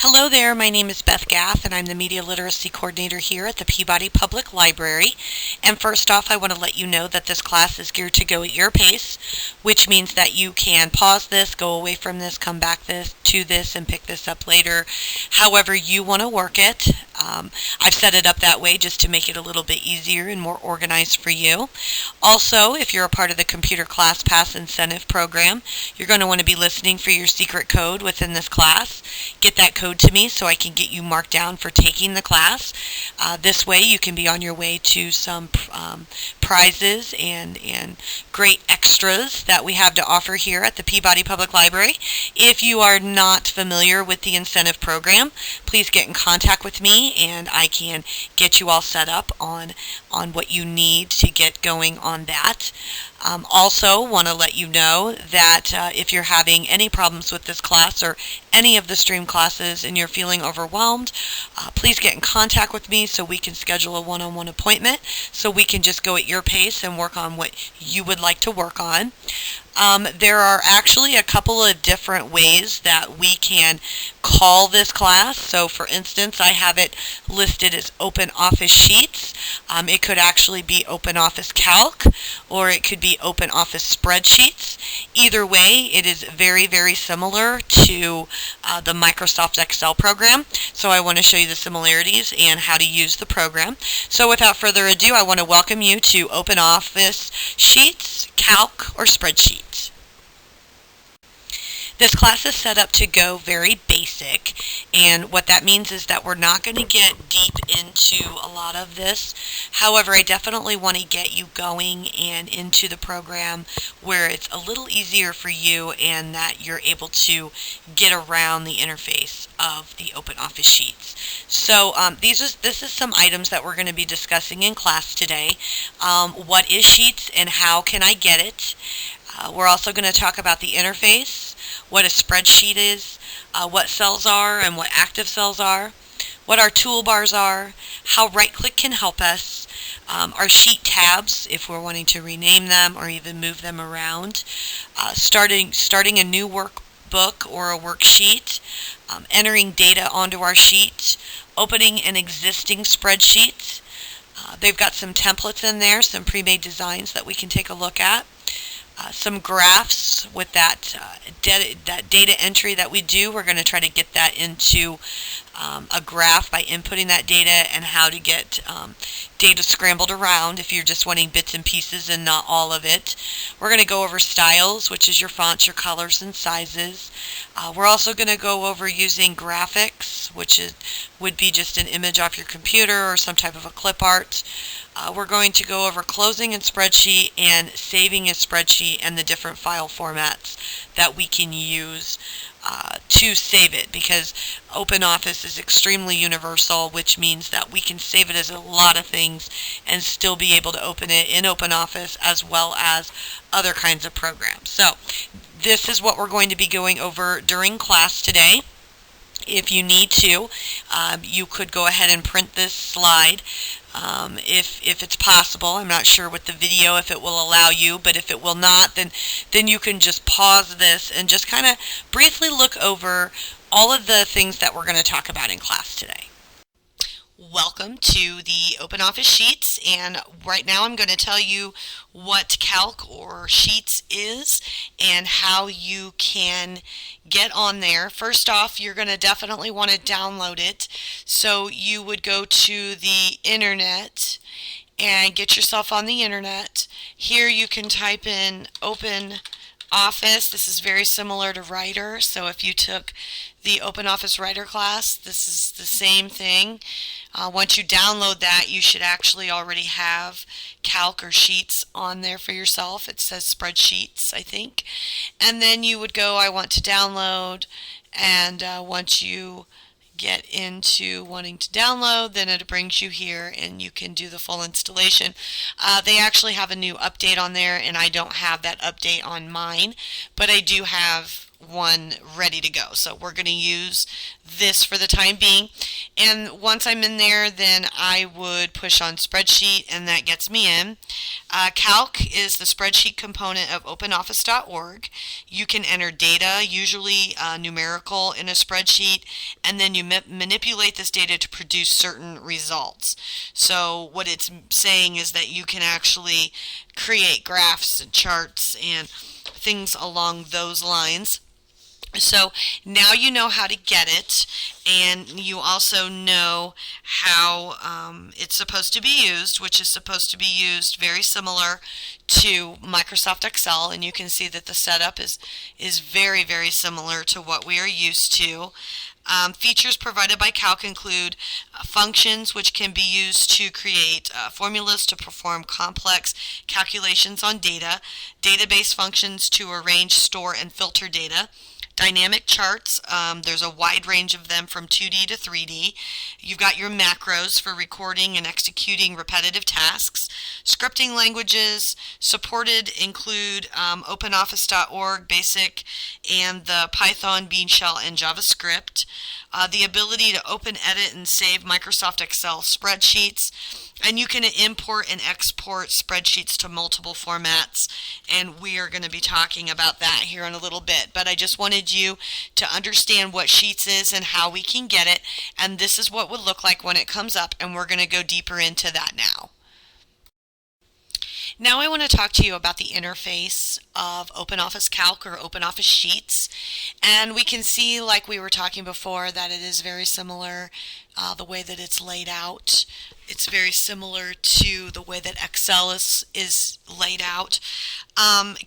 Hello there, my name is Beth Gath and I'm the Media Literacy Coordinator here at the Peabody Public Library. And first off, I want to let you know that this class is geared to go at your pace, which means that you can pause this, go away from this, come back to this, and pick this up later, however you want to work it. I've set it up that way just to make it a little bit easier and more organized for you. Also, if you're a part of the Computer Class Pass Incentive Program, you're going to want to be listening for your secret code within this class. Get that code to me so I can get you marked down for taking the class. This way you can be on your way to some prizes and great extras that we have to offer here at the Peabody Public Library. If you are not familiar with the incentive program, please get in contact with me and I can get you all set up on what you need to get going on that. Also want to let you know that if you're having any problems with this class or any of the stream classes and you're feeling overwhelmed, please get in contact with me so we can schedule a one-on-one appointment so we can just go at your pace and work on what you would like to work on. There are actually a couple of different ways that we can call this class. So for instance, I have it listed as Open Office Sheets. It could actually be Open Office Calc, or it could be Open Office Spreadsheets. Either way, it is very, very similar to the Microsoft Excel program. So I want to show you the similarities and how to use the program. So without further ado, I want to welcome you to Open Office Sheets, Calc, or Spreadsheets. This class is set up to go very basic, and what that means is that we're not going to get deep into a lot of this. However, I definitely want to get you going and into the program where it's a little easier for you and that you're able to get around the interface of the Open Office Sheets. So this is some items that we're going to be discussing in class today. What is Sheets and how can I get it? We're also going to talk about the interface, what a spreadsheet is, what cells are and what active cells are, what our toolbars are, how RightClick can help us, our sheet tabs if we're wanting to rename them or even move them around, starting a new workbook or a worksheet, entering data onto our sheet, opening an existing spreadsheet. They've got some templates in there, some pre-made designs that we can take a look at. Some graphs with that data entry that we do. We're going to try to get that into a graph by inputting that data and how to get data scrambled around if you're just wanting bits and pieces and not all of it. We're going to go over styles, which is your fonts, your colors, and sizes. We're also going to go over using graphics, which would be just an image off your computer or some type of a clip art. We're going to go over closing a spreadsheet and saving a spreadsheet and the different file formats that we can use to save it, because OpenOffice is extremely universal, which means that we can save it as a lot of things and still be able to open it in OpenOffice as well as other kinds of programs. So this is what we're going to be going over during class today. If you need to, you could go ahead and print this slide if it's possible. I'm not sure with the video if it will allow you, but if it will not, then you can just pause this and just kind of briefly look over all of the things that we're going to talk about in class today. Welcome to the Open Office Sheets, and right now I'm going to tell you what Calc or Sheets is and how you can get on there. First off, you're going to definitely want to download it. So you would go to the internet and get yourself on the internet. Here you can type in Open Office. This is very similar to Writer. So if you took the Open Office Writer class, this is the same thing. Once you download that, you should actually already have Calc or Sheets on there for yourself. It says Spreadsheets, I think. And then you would go, I want to download, and once you get into wanting to download, then it brings you here and you can do the full installation. They actually have a new update on there, and I don't have that update on mine, but I do have one ready to go. So we're going to use this for the time being. And once I'm in there, then I would push on Spreadsheet, and that gets me in. Calc is the spreadsheet component of OpenOffice.org. You can enter data, usually numerical, in a spreadsheet, and then you manipulate this data to produce certain results. So what it's saying is that you can actually create graphs and charts and things along those lines. So now you know how to get it, and you also know how it's supposed to be used, which is supposed to be used very similar to Microsoft Excel, and you can see that the setup is very, very similar to what we are used to. Features provided by Calc include functions, which can be used to create formulas to perform complex calculations on data, database functions to arrange, store, and filter data, dynamic charts. There's a wide range of them from 2D to 3D. You've got your macros for recording and executing repetitive tasks. Scripting languages supported include OpenOffice.org, Basic, and the Python, Bean Shell, and JavaScript. The ability to open, edit, and save Microsoft Excel spreadsheets. And you can import and export spreadsheets to multiple formats, and we are going to be talking about that here in a little bit. But I just wanted you to understand what Sheets is and how we can get it, and this is what it would look like when it comes up, and we're going to go deeper into that now. Now I want to talk to you about the interface of OpenOffice Calc or OpenOffice Sheets. And we can see, like we were talking before, that it is very similar, the way that it's laid out. It's very similar to the way that Excel is laid out.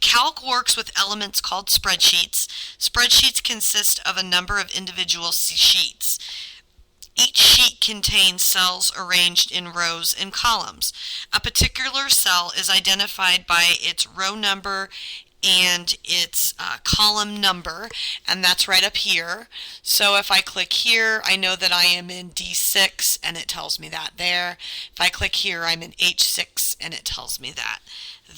Calc works with elements called spreadsheets. Spreadsheets consist of a number of individual sheets. Each sheet contains cells arranged in rows and columns. A particular cell is identified by its row number and its column number, and that's right up here. So if I click here, I know that I am in D6, and it tells me that there. If I click here, I'm in H6, and it tells me that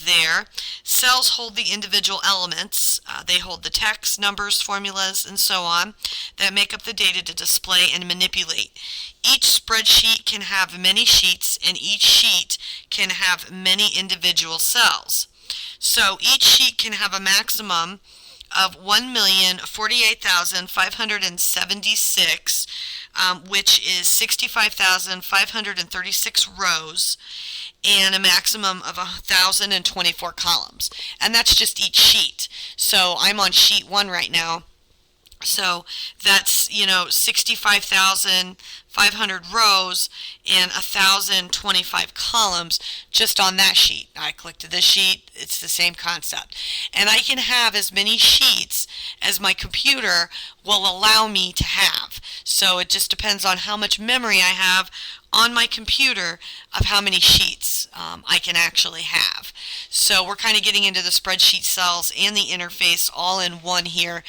there. Cells hold the individual elements. They hold the text, numbers, formulas, and so on that make up the data to display and manipulate. Each spreadsheet can have many sheets, and each sheet can have many individual cells. So each sheet can have a maximum of 1,048,576, which is 65,536 rows, and a maximum of 1,024 columns. And that's just each sheet. So I'm on sheet 1 right now. So that's, 65,500 rows and 1,025 columns just on that sheet. I click to this sheet, it's the same concept. And I can have as many sheets as my computer will allow me to have. So it just depends on how much memory I have on my computer of how many sheets I can actually have. So we're kind of getting into the spreadsheet cells and the interface all in one here.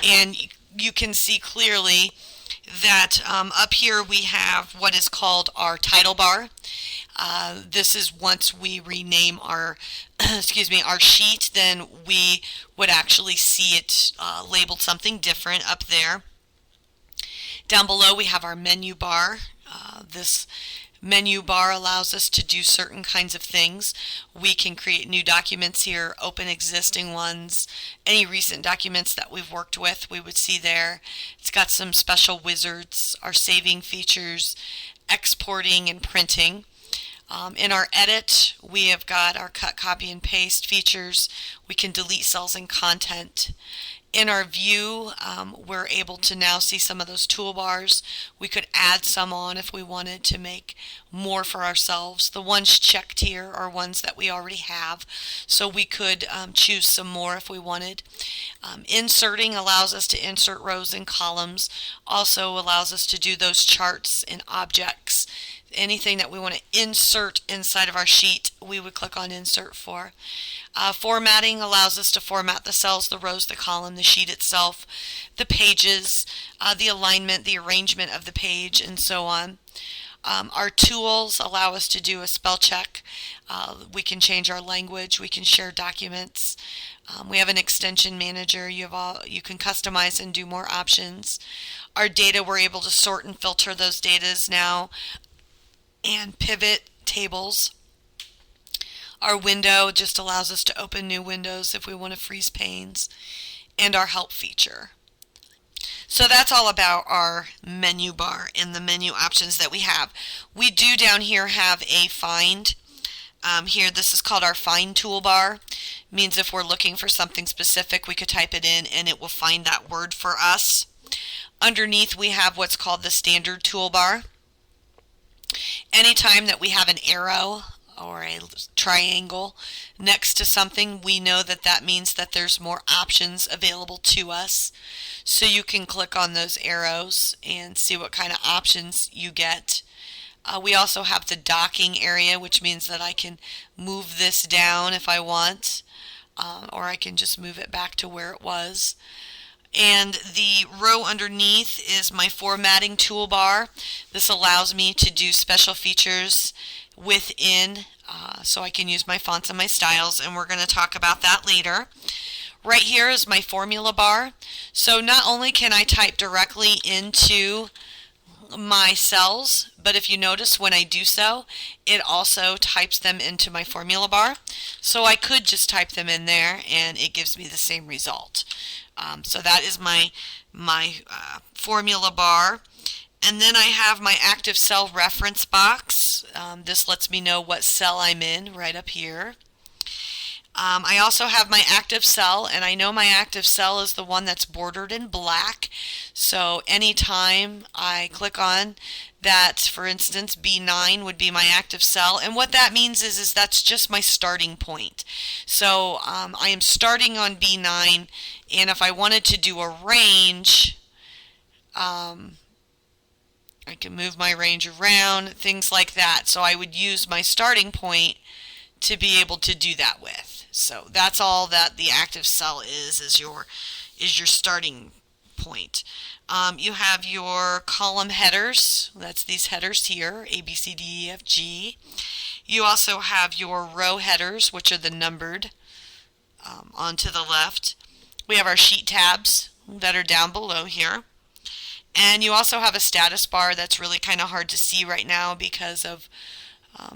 And you can see clearly that up here we have what is called our title bar. This is once we rename our our sheet, then we would actually see it labeled something different up there. Down below we have our menu bar. This menu bar allows us to do certain kinds of things. We can create new documents here, open existing ones, any recent documents that we've worked with we would see there. It's got some special wizards, our saving features, exporting and printing. In our edit, we have got our cut, copy, and paste features. We can delete cells and content. In our view, we're able to now see some of those toolbars. We could add some on if we wanted to make more for ourselves. The ones checked here are ones that we already have, so we could choose some more if we wanted. Inserting allows us to insert rows and columns, also allows us to do those charts and objects. Anything that we want to insert inside of our sheet, we would click on Insert for. Formatting allows us to format the cells, the rows, the column, the sheet itself, the pages, the alignment, the arrangement of the page, and so on. Our tools allow us to do a spell check. We can change our language. We can share documents. We have an extension manager. You can customize and do more options. Our data, we're able to sort and filter those datas now, and pivot tables. Our window just allows us to open new windows if we want to freeze panes, and our help feature. So that's all about our menu bar and the menu options that we have. We do down here have a find. Here, this is called our find toolbar. Means if we're looking for something specific, we could type it in and it will find that word for us. Underneath, we have what's called the standard toolbar. Anytime that we have an arrow or a triangle next to something, we know that that means that there's more options available to us. So you can click on those arrows and see what kind of options you get. We also have the docking area, which means that I can move this down if I want, or I can just move it back to where it was. And the row underneath is my formatting toolbar. This allows me to do special features within, so I can use my fonts and my styles, and we're going to talk about that later. Right here is my formula bar. So not only can I type directly into my cells, but if you notice when I do so, it also types them into my formula bar. So I could just type them in there and it gives me the same result. So that is my formula bar. And then I have my active cell reference box. This lets me know what cell I'm in right up here. I also have my active cell, and I know my active cell is the one that's bordered in black. So anytime I click on that, for instance, B9 would be my active cell. And what that means is that's just my starting point. So I am starting on B9, and if I wanted to do a range, I can move my range around, things like that. So I would use my starting point to be able to do that with. So that's all that the active cell is your starting point. You have your column headers. That's these headers here, A, B, C, D, E, F, G. You also have your row headers, which are the numbered onto the left. We have our sheet tabs that are down below here. And you also have a status bar that's really kind of hard to see right now because of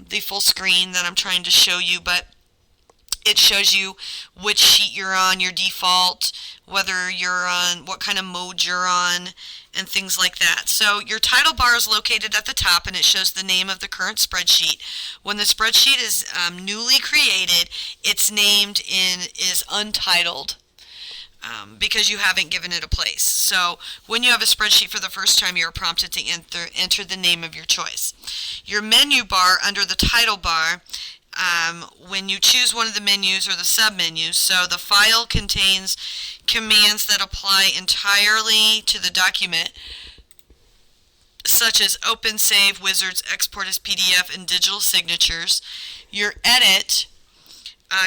the full screen that I'm trying to show you, but it shows you which sheet you're on, your default, whether you're on, what kind of mode you're on, and things like that. So your title bar is located at the top, and it shows the name of the current spreadsheet. When the spreadsheet is newly created, it's named is untitled. Because you haven't given it a place. So when you have a spreadsheet for the first time, you're prompted to enter the name of your choice. Your menu bar under the title bar, when you choose one of the menus or the sub-menus, so the file contains commands that apply entirely to the document, such as open, save, wizards, export as PDF, and digital signatures. Your edit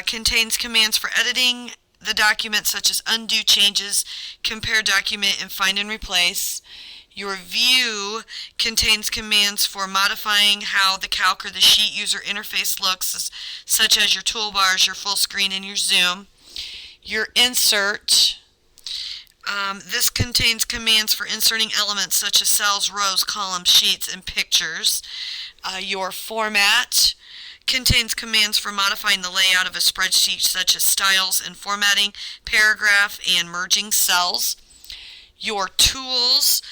contains commands for editing the document, such as undo changes, compare document, and find and replace. Your view contains commands for modifying how the calc or the sheet user interface looks, such as your toolbars, your full screen, and your zoom. Your insert, this contains commands for inserting elements such as cells, rows, columns, sheets, and pictures. Your format contains commands for modifying the layout of a spreadsheet, such as styles and formatting, paragraph, and merging cells. Your tools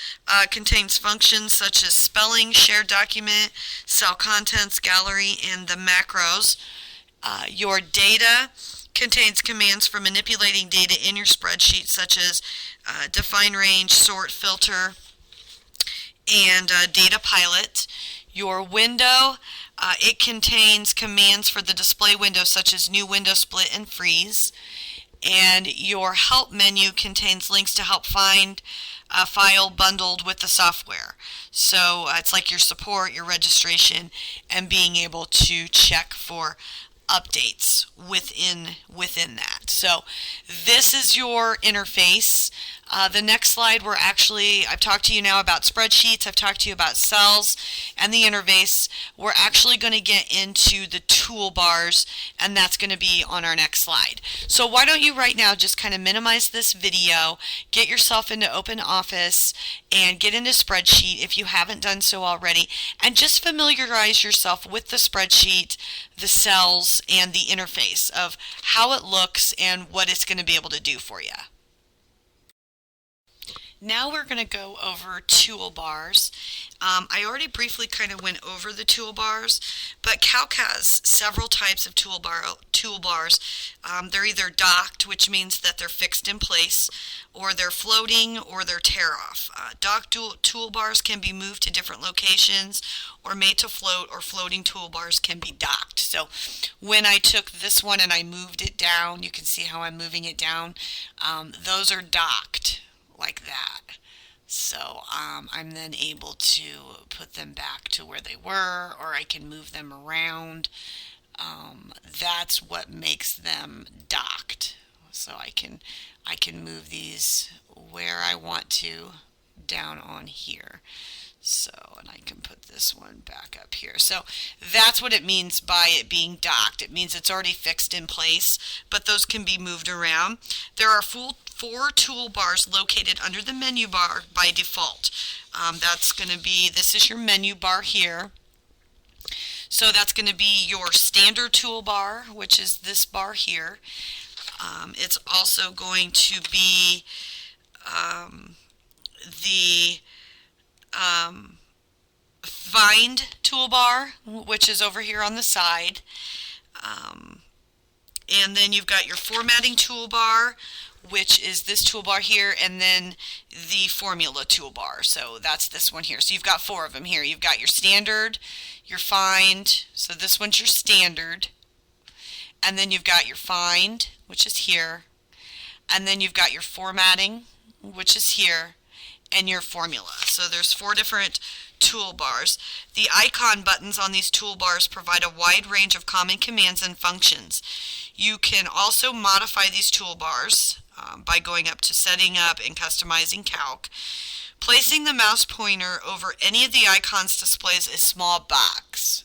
contains functions such as spelling, shared document, cell contents, gallery, and the macros. Your data contains commands for manipulating data in your spreadsheet, such as define range, sort, filter, and data pilot. Your window, it contains commands for the display window, such as new window, split, and freeze. And your help menu contains links to help find a file bundled with the software. So it's like your support, your registration, and being able to check for updates within that. So this is your interface. The next slide, I've talked to you now about spreadsheets, I've talked to you about cells and the interface. We're actually going to get into the toolbars, and that's going to be on our next slide. So why don't you right now just kind of minimize this video, get yourself into Open Office, and get into Spreadsheet if you haven't done so already, and just familiarize yourself with the spreadsheet, the cells, and the interface of how it looks and what it's going to be able to do for you. Now we're going to go over toolbars. I already briefly kind of went over the toolbars, but Calc has several types of toolbars. They're either docked, which means that they're fixed in place, or they're floating, or they're tear-off. Docked toolbars can be moved to different locations, or made to float, or floating toolbars can be docked. So when I took this one and I moved it down, you can see how I'm moving it down. Those are docked, like that. So I'm then able to put them back to where they were, or I can move them around. That's what makes them docked. So I can move these where I want to down on here. So, and I can put this one back up here. So that's what it means by it being docked. It means it's already fixed in place, but those can be moved around. There are four toolbars located under the menu bar by default. That's going to be, this is your menu bar here. So that's going to be your standard toolbar, which is this bar here. It's also going to be the Find toolbar, which is over here on the side. And then you've got your formatting toolbar, which is this toolbar here, and then the formula toolbar. So that's this one here. So you've got four of them here. You've got your standard, your find, so this one's your standard, and then you've got your find, which is here, and then you've got your formatting, which is here, and your formula. So there's four different toolbars. The icon buttons on these toolbars provide a wide range of common commands and functions. You can also modify these toolbars by going up to setting up and customizing Calc. Placing the mouse pointer over any of the icons displays a small box.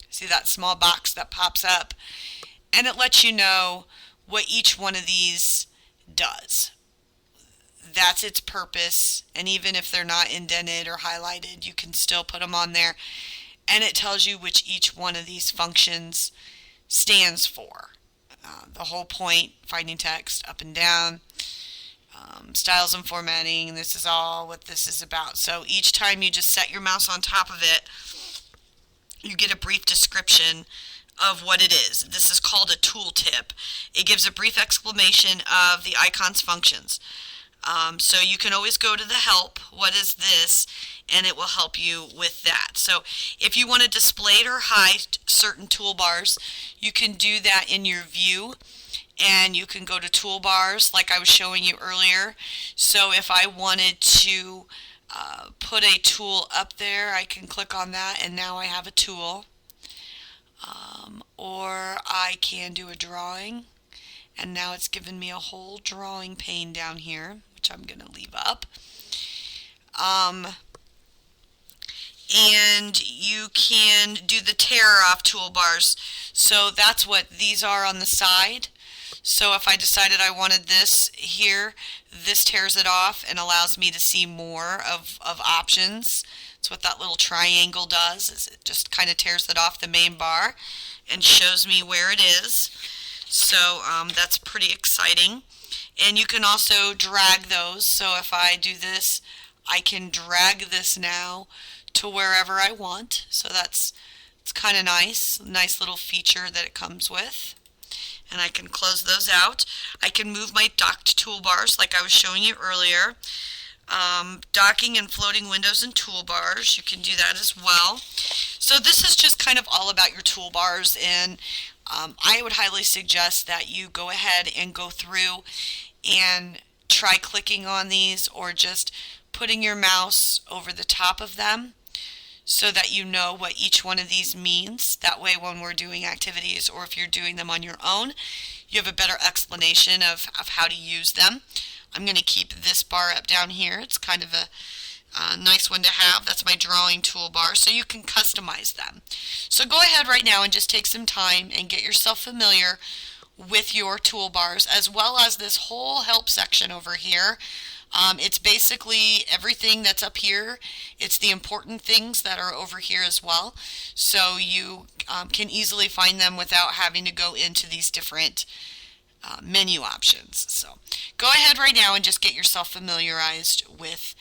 See that small box that pops up? And it lets you know what each one of these does. That's its purpose, and even if they're not indented or highlighted, you can still put them on there, and it tells you which each one of these functions stands for. The whole point, finding text up and down, styles and formatting, this is all what this is about. So each time you just set your mouse on top of it, you get a brief description of what it is. This is called a tooltip. It gives a brief explanation of the icon's functions. So you can always go to the help, what is this, and it will help you with that. So if you want to display or hide certain toolbars, you can do that in your view, and you can go to toolbars like I was showing you earlier. So if I wanted to put a tool up there, I can click on that and now I have a tool. Or I can do a drawing, and now it's given me a whole drawing pane down here, which I'm going to leave up. And you can do the tear off toolbars. So that's what these are on the side. So if I decided I wanted this here, this tears it off and allows me to see more of options. That's what that little triangle does, is it just kind of tears it off the main bar and shows me where it is. So that's pretty exciting. And you can also drag those. So if I do this, I can drag this now to wherever I want. So it's kind of nice little feature that it comes with. And I can close those out. I can move my docked toolbars like I was showing you earlier. Docking and floating windows and toolbars, you can do that as well. So this is just kind of all about your toolbars, and I would highly suggest that you go ahead and go through and try clicking on these, or just putting your mouse over the top of them so that you know what each one of these means. That way when we're doing activities, or if you're doing them on your own, you have a better explanation of how to use them. I'm going to keep this bar up down here. It's kind of a nice one to have. That's my drawing toolbar, so you can customize them. So go ahead right now and just take some time and get yourself familiar with your toolbars, as well as this whole help section over here. It's basically everything that's up here. It's the important things that are over here as well, so you can easily find them without having to go into these different menu options. So go ahead right now and just get yourself familiarized with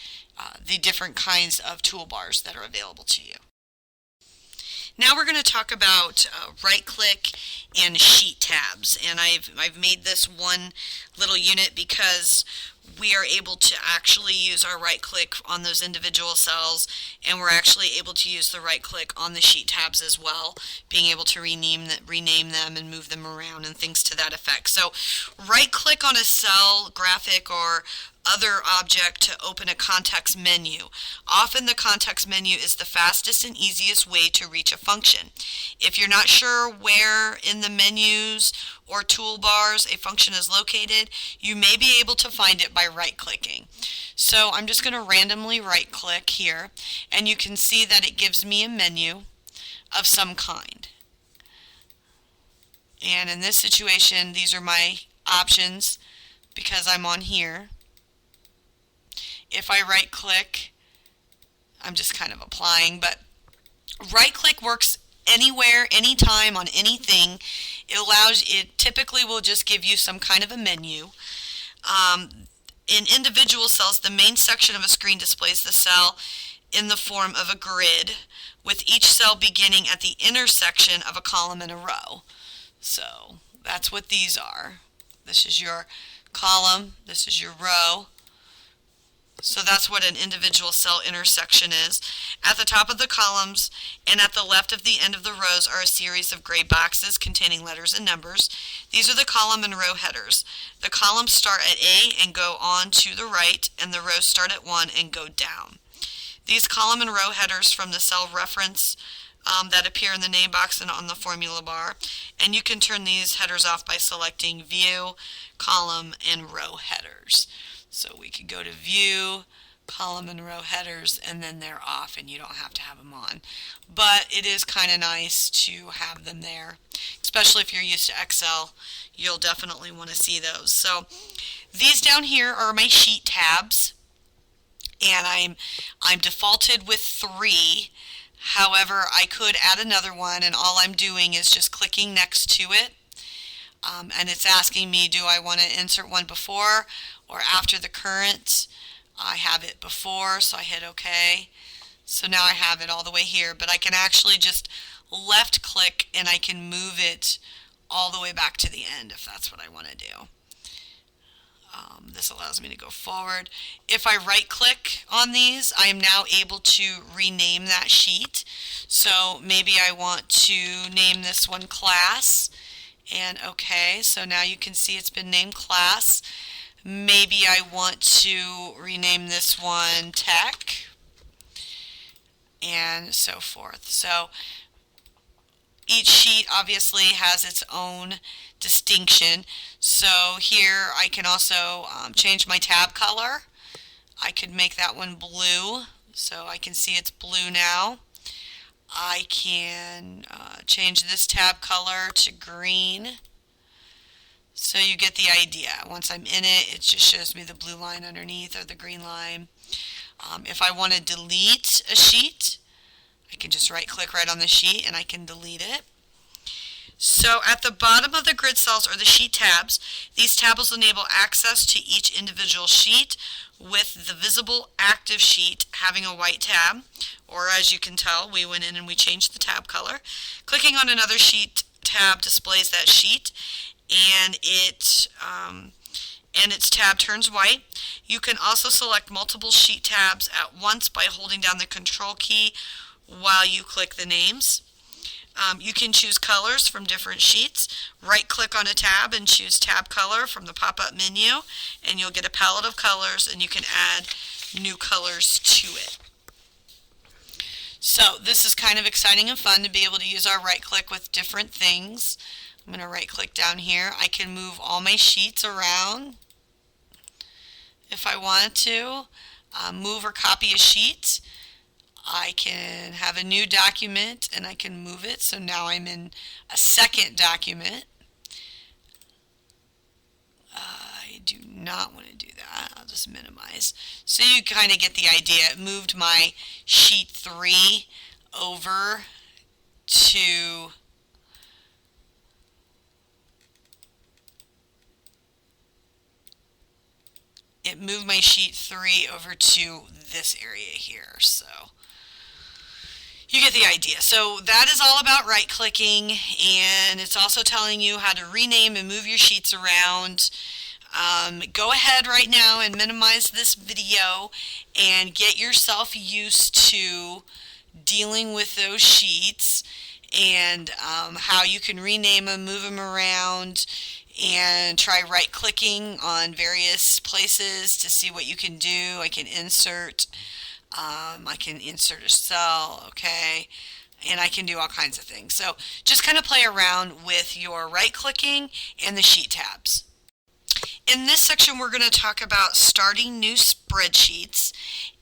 the different kinds of toolbars that are available to you. Now we're going to talk about right-click and sheet tabs, and I've made this one little unit because we are able to actually use our right-click on those individual cells, and we're actually able to use the right-click on the sheet tabs as well, being able to rename them and move them around and things to that effect. So right-click on a cell, graphic, or other object to open a context menu. Often the context menu is the fastest and easiest way to reach a function. If you're not sure where in the menus or toolbars a function is located, you may be able to find it by right-clicking. So I'm just going to randomly right-click here, and you can see that it gives me a menu of some kind. And in this situation, these are my options because I'm on here. If I right-click, I'm just kind of applying, but right-click works anywhere, anytime, on anything. It typically will just give you some kind of a menu. In individual cells, the main section of a screen displays the cell in the form of a grid, with each cell beginning at the intersection of a column and a row. So that's what these are. This is your column, this is your row. So that's what an individual cell intersection is. At the top of the columns and at the left of the end of the rows are a series of gray boxes containing letters and numbers. These are the column and row headers. The columns start at A and go on to the right, and the rows start at 1 and go down. These column and row headers from the cell reference that appear in the name box and on the formula bar, and you can turn these headers off by selecting View, Column, and Row Headers. So we could go to View, Column, and Row Headers, and then they're off, and you don't have to have them on. But it is kind of nice to have them there, especially if you're used to Excel. You'll definitely want to see those. So these down here are my sheet tabs, and I'm defaulted with 3. However, I could add another one, and all I'm doing is just clicking next to it. And it's asking me, do I want to insert one before or after the current? I have it before, so I hit OK. So now I have it all the way here, but I can actually just left click and I can move it all the way back to the end if that's what I want to do. This allows me to go forward. If I right click on these, I am now able to rename that sheet. So maybe I want to name this one class, and OK, so now you can see it's been named class. Maybe I want to rename this one tech, and so forth. So each sheet obviously has its own distinction. So here I can also change my tab color. I could make that one blue, so I can see it's blue now. I can change this tab color to green. So you get the idea. Once I'm in it, it just shows me the blue line underneath or the green line. If I want to delete a sheet, I can just right click right on the sheet and I can delete it. So at the bottom of the grid cells are the sheet tabs. These tabs enable access to each individual sheet, with the visible active sheet having a white tab, or as you can tell, we went in and we changed the tab color. Clicking on another sheet tab displays that sheet, and its tab turns white. You can also select multiple sheet tabs at once by holding down the Control key while you click the names. You can choose colors from different sheets. Right-click on a tab and choose tab color from the pop-up menu, and you'll get a palette of colors, and you can add new colors to it. So this is kind of exciting and fun to be able to use our right-click with different things. I'm going to right-click down here. I can move all my sheets around. if I wanted to move or copy a sheet. I can have a new document and I can move it, so now I'm in a second document. I do not want to do that. I'll just minimize. So you kind of get the idea. It moved my sheet 3 over to sheet 3 over to this area here. So you get the idea. So that is all about right-clicking, and it's also telling you how to rename and move your sheets around. Go ahead right now and minimize this video and get yourself used to dealing with those sheets and how you can rename them, move them around, and try right-clicking on various places to see what you can do. I can insert a cell, okay, and I can do all kinds of things. So just kind of play around with your right-clicking and the sheet tabs. In this section, we're going to talk about starting new spreadsheets.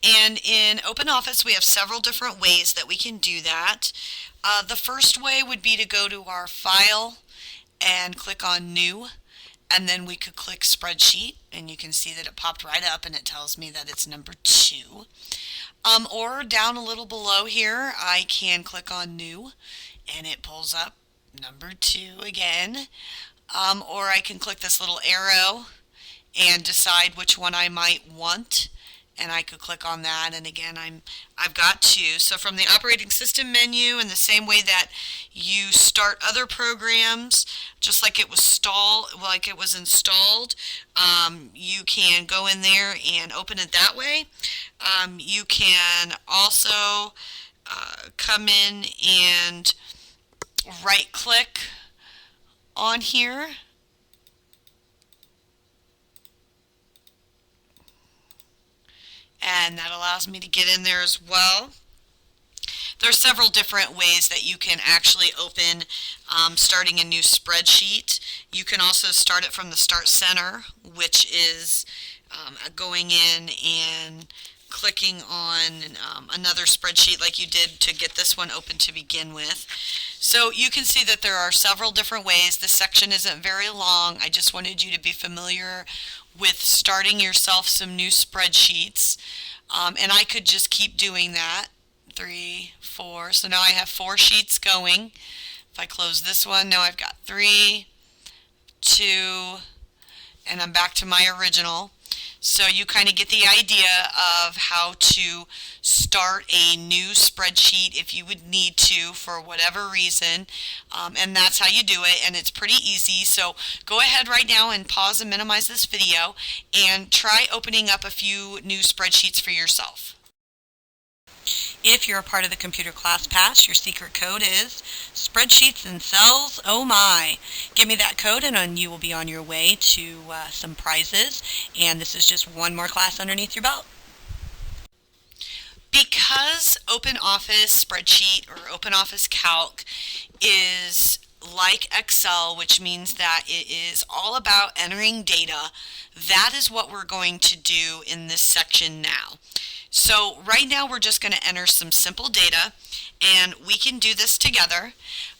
And in OpenOffice, we have several different ways that we can do that. The first way would be to go to our File and click on New. And then we could click Spreadsheet, and you can see that it popped right up and it tells me that it's number 2. Or down a little below here, I can click on New, and it pulls up number 2 again. Or I can click this little arrow and decide which one I might want, and I could click on that, and again I've got 2. So from the operating system menu, in the same way that you start other programs, just like it was installed, you can go in there and open it that way. You can also come in and right-click on here, and that allows me to get in there as well. There are several different ways that you can actually open starting a new spreadsheet. You can also start it from the Start Center, which is going in and clicking on another spreadsheet like you did to get this one open to begin with. So you can see that there are several different ways. This section isn't very long. I just wanted you to be familiar with starting yourself some new spreadsheets. And I could just keep doing that. 3, 4. So now I have 4 sheets going. If I close this one, now I've got 3, 2, and I'm back to my original. So you kind of get the idea of how to start a new spreadsheet if you would need to for whatever reason, and that's how you do it, and it's pretty easy. So go ahead right now and pause and minimize this video and try opening up a few new spreadsheets for yourself. If you're a part of the Computer Class Pass, your secret code is Spreadsheets and Cells. Oh my! Give me that code and you will be on your way to some prizes. And this is just one more class underneath your belt. Because OpenOffice Spreadsheet or OpenOffice Calc is like Excel, which means that it is all about entering data, that is what we're going to do in this section now. So right now we're just going to enter some simple data, and we can do this together.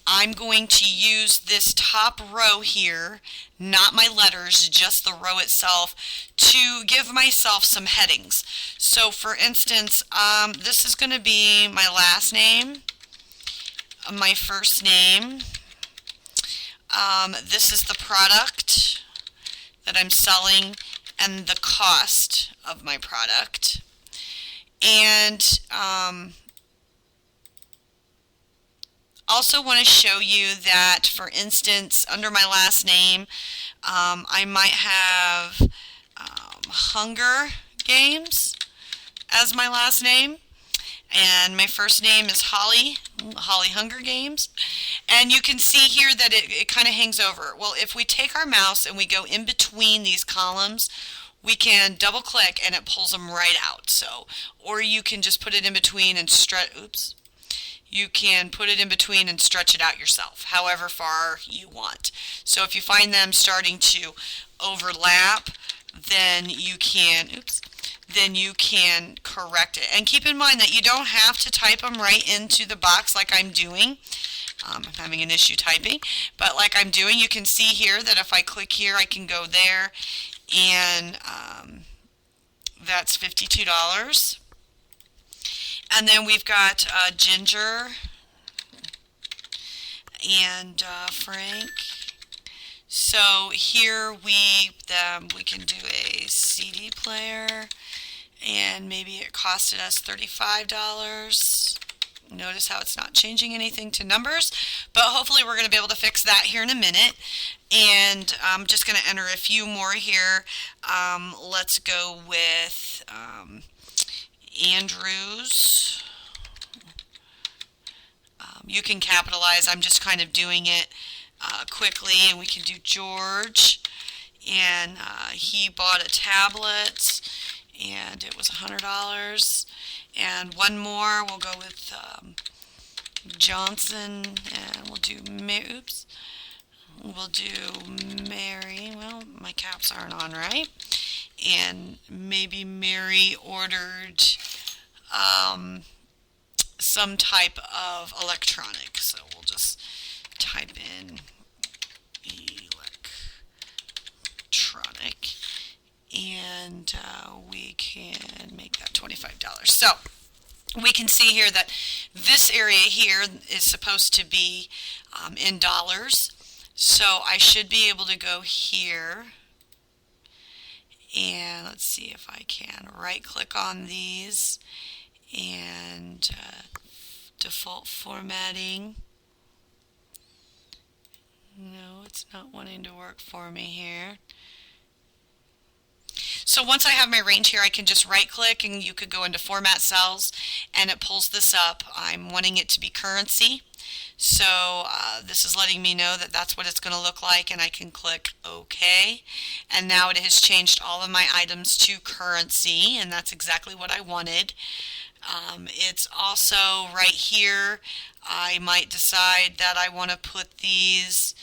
I'm going to use this top row here, not my letters, just the row itself, to give myself some headings. So for instance, this is going to be my last name, my first name, this is the product that I'm selling, and the cost of my product. And also want to show you that, for instance, under my last name, I might have Hunger Games as my last name. And my first name is Holly Hunger Games. And you can see here that it kind of hangs over. Well, if we take our mouse and we go in between these columns, we can double click and it pulls them right out. So, or you can just put it in between and stretch, you can put it in between and stretch it out yourself, however far you want. So if you find them starting to overlap, then you can, then you can correct it. And keep in mind that you don't have to type them right into the box like I'm doing. I'm having an issue typing, but like I'm doing, you can see here that if I click here, I can go there, and that's $52. And then we've got Ginger and Frank. So here we can do a CD player, and maybe it costed us $35. Notice how it's not changing anything to numbers, but hopefully we're going to be able to fix that here in a minute. And I'm just going to enter a few more here. Let's go with Andrews. You can capitalize. I'm just kind of doing it quickly, and we can do George, and he bought a tablet, and it was $100. And one more, we'll go with Johnson, and we'll do Mary. Well, my caps aren't on right. And maybe Mary ordered some type of electronic. So we'll just type in electronic, and we can make that $25. So we can see here that this area here is supposed to be in dollars. So I should be able to go here, and let's see if I can right click on these, and default formatting. No, it's not wanting to work for me here. So once I have my range here, I can just right click, and you could go into format cells, and it pulls this up. I'm wanting it to be currency. So this is letting me know that that's what it's going to look like, and I can click OK. And now it has changed all of my items to currency, and that's exactly what I wanted. It's also right here, I might decide that I want to put these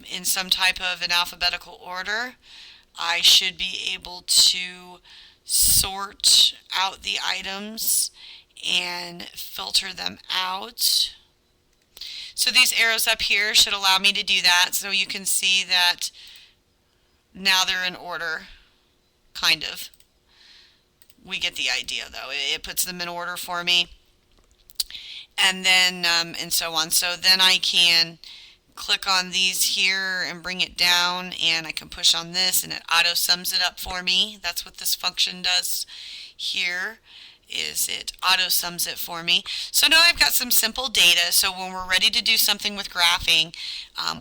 in some type of an alphabetical order. I should be able to sort out the items and filter them out. So these arrows up here should allow me to do that, so you can see that now they're in order, kind of. We get the idea though. It puts them in order for me, and then and so on. So then I can click on these here and bring it down, and I can push on this, and it auto sums it up for me. That's what this function does here, is it auto sums it for me. So now I've got some simple data, so when we're ready to do something with graphing,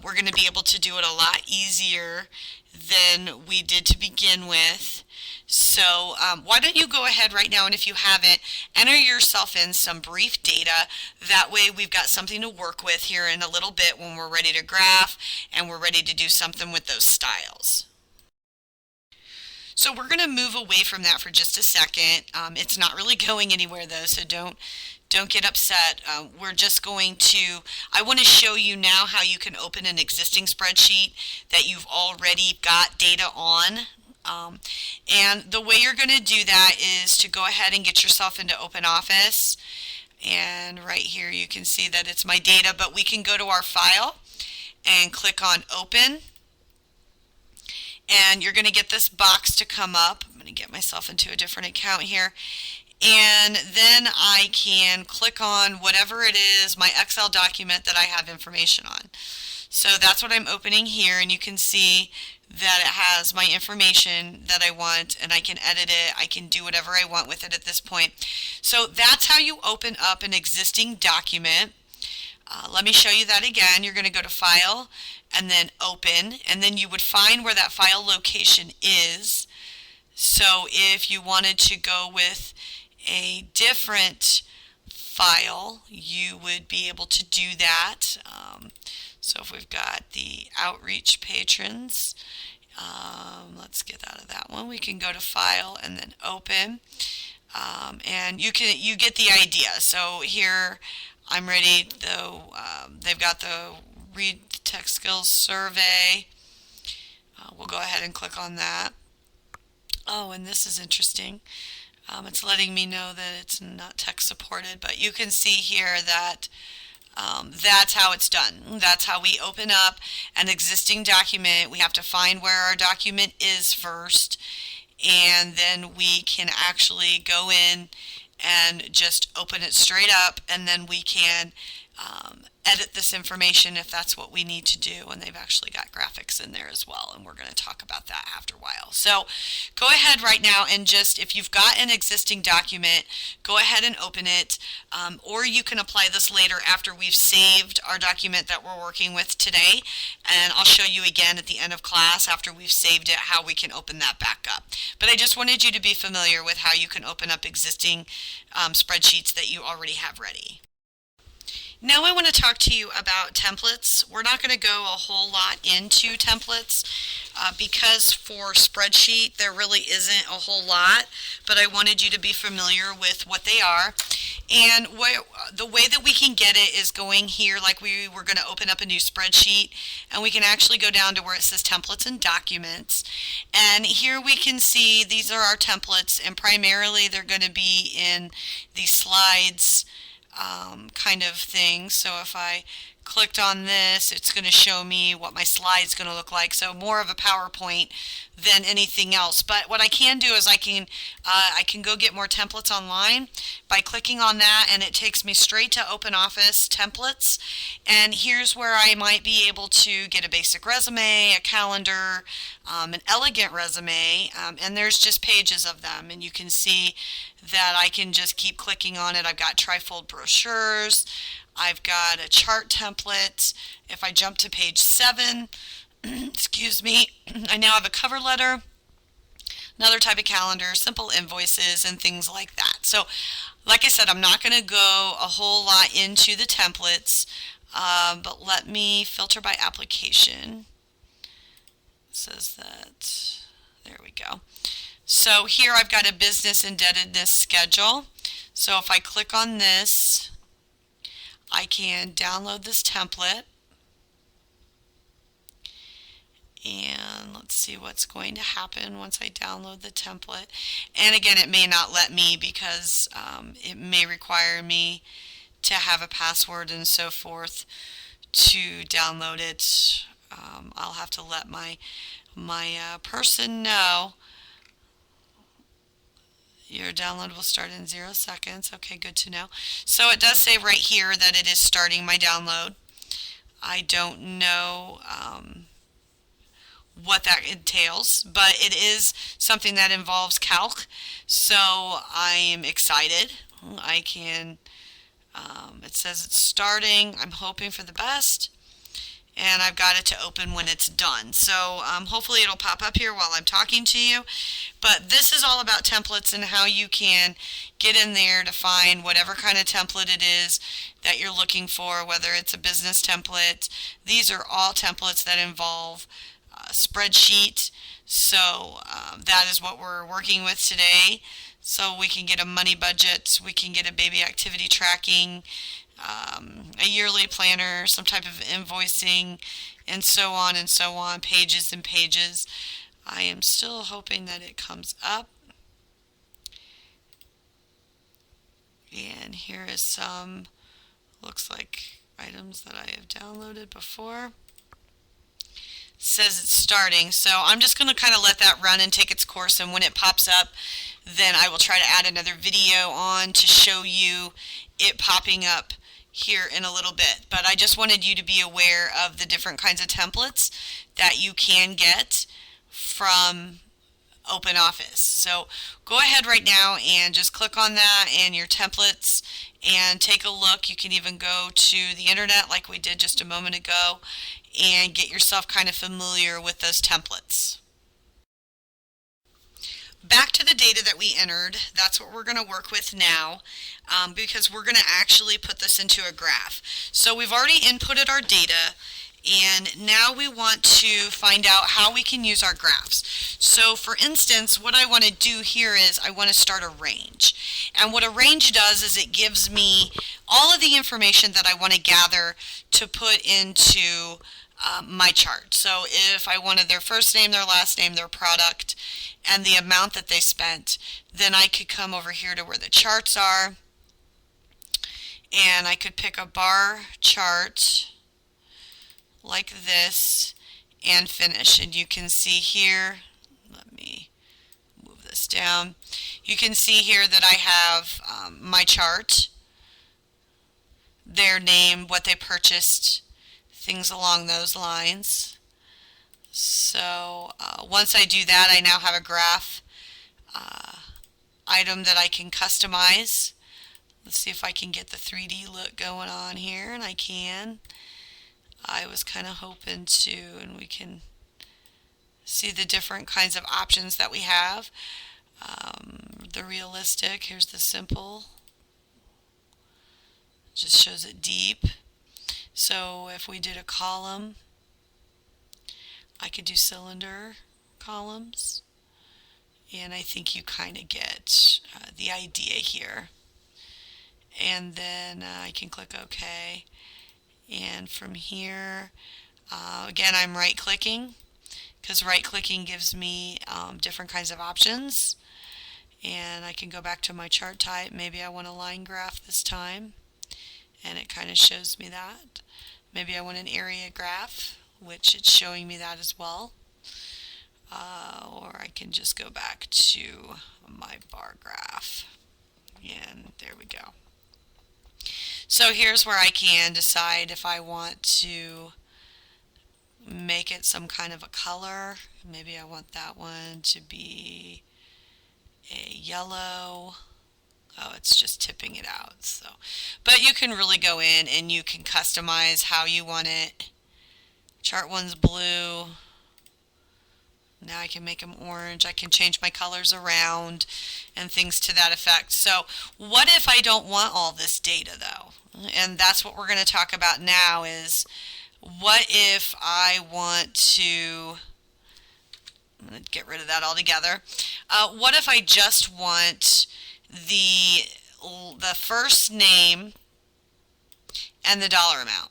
we're going to be able to do it a lot easier than we did to begin with. So why don't you go ahead right now, and if you haven't, enter yourself in some brief data. That way we've got something to work with here in a little bit when we're ready to graph and we're ready to do something with those styles. So we're going to move away from that for just a second. It's not really going anywhere though, so don't get upset. We're just going to, I want to show you now how you can open an existing spreadsheet that you've already got data on. And the way you're going to do that is to go ahead and get yourself into OpenOffice. And right here you can see that it's my data, but we can go to our file and click on Open. And you're going to get this box to come up. I'm going to get myself into a different account here. And then I can click on whatever it is, my Excel document that I have information on. So that's what I'm opening here, and you can see that it has my information that I want, and I can edit it. I can do whatever I want with it at this point. So that's how you open up an existing document. Let me show you that again. You're going to go to File and then Open, and then you would find where that file location is. So if you wanted to go with a different file, you would be able to do that. So if we've got the outreach patrons, let's get out of that one. We can go to File and then Open, and you get the idea. So here I'm ready. Though they've got the Read Tech Skills Survey. We'll go ahead and click on that. Oh, and this is interesting. It's letting me know that it's not tech supported, but you can see here that that's how it's done. That's how we open up an existing document. We have to find where our document is first, and then we can actually go in and just open it straight up, and then we can edit this information if that's what we need to do. And they've actually got graphics in there as well, and we're going to talk about that after a while. So go ahead right now and just, if you've got an existing document, go ahead and open it, or you can apply this later after we've saved our document that we're working with today, and I'll show you again at the end of class after we've saved it how we can open that back up. But I just wanted you to be familiar with how you can open up existing spreadsheets that you already have ready. Now I want to talk to you about templates. We're not going to go a whole lot into templates because for Spreadsheet there really isn't a whole lot, but I wanted you to be familiar with what they are. And the way that we can get it is going here, like we were going to open up a new spreadsheet, and we can actually go down to where it says templates and documents. And here we can see these are our templates, and primarily they're going to be in the slides kind of thing. So if I clicked on this, it's going to show me what my slide's going to look like. So more of a PowerPoint than anything else. But what I can do is I can go get more templates online by clicking on that, and it takes me straight to OpenOffice templates. And here's where I might be able to get a basic resume, a calendar, an elegant resume, and there's just pages of them, and you can see that I can just keep clicking on it. I've got trifold brochures. I've got a chart template. If I jump to page 7, excuse me, I now have a cover letter, another type of calendar, simple invoices, and things like that. So, like I said, I'm not going to go a whole lot into the templates, but let me filter by application. It says that, there we go. So here I've got a business indebtedness schedule. So if I click on this, I can download this template, and let's see what's going to happen once I download the template. And again, it may not let me because it may require me to have a password and so forth to download it. I'll have to let my person know. Your download will start in 0 seconds. Okay, good to know. So it does say right here that it is starting my download. I don't know what that entails, but it is something that involves calc. So I'm excited. I can, it says it's starting. I'm hoping for the best. And I've got it to open when it's done. So hopefully it'll pop up here while I'm talking to you. But this is all about templates and how you can get in there to find whatever kind of template it is that you're looking for, whether it's a business template. These are all templates that involve Spreadsheet. So that is what we're working with today. So we can get a money budget, we can get a baby activity tracking, a yearly planner, some type of invoicing, and so on, pages and pages. I am still hoping that it comes up. And here is some, looks like items that I have downloaded before. Says it's starting, so I'm just going to kind of let that run and take its course, and when it pops up, then I will try to add another video on to show you it popping up here in a little bit. But I just wanted you to be aware of the different kinds of templates that you can get from OpenOffice. So go ahead right now and just click on that and your templates and take a look. You can even go to the internet like we did just a moment ago and get yourself kind of familiar with those templates. Back to the data that we entered, that's what we're going to work with now because we're going to actually put this into a graph. So we've already inputted our data, and now we want to find out how we can use our graphs. So for instance, what I want to do here is I want to start a range. And what a range does is it gives me all of the information that I want to gather to put into my chart. So if I wanted their first name, their last name, their product, and the amount that they spent, then I could come over here to where the charts are, and I could pick a bar chart like this and finish. And you can see here, let me move this down. You can see here that I have my chart, their name, what they purchased, things along those lines. So once I do that, I now have a graph item that I can customize. Let's see if I can get the 3D look going on here, and I can. I was kind of hoping to, and we can see the different kinds of options that we have. The realistic, here's the simple. Just shows it deep. So if we did a column, I could do cylinder columns, and I think you kind of get the idea here. And then I can click OK, and from here again I'm right clicking, because right clicking gives me different kinds of options. And I can go back to my chart type. Maybe I want a line graph this time, and it kind of shows me that. Maybe I want an area graph, which it's showing me that as well. Or I can just go back to my bar graph, and there we go. So here's where I can decide if I want to make it some kind of a color. Maybe I want that one to be a yellow. Oh, it's just tipping it out. So, but you can really go in and you can customize how you want it. Chart one's blue. Now I can make them orange. I can change my colors around and things to that effect. So what if I don't want all this data though? And that's what we're going to talk about now, is what if I want to, I'm going to get rid of that altogether. What if I just want the first name and the dollar amount?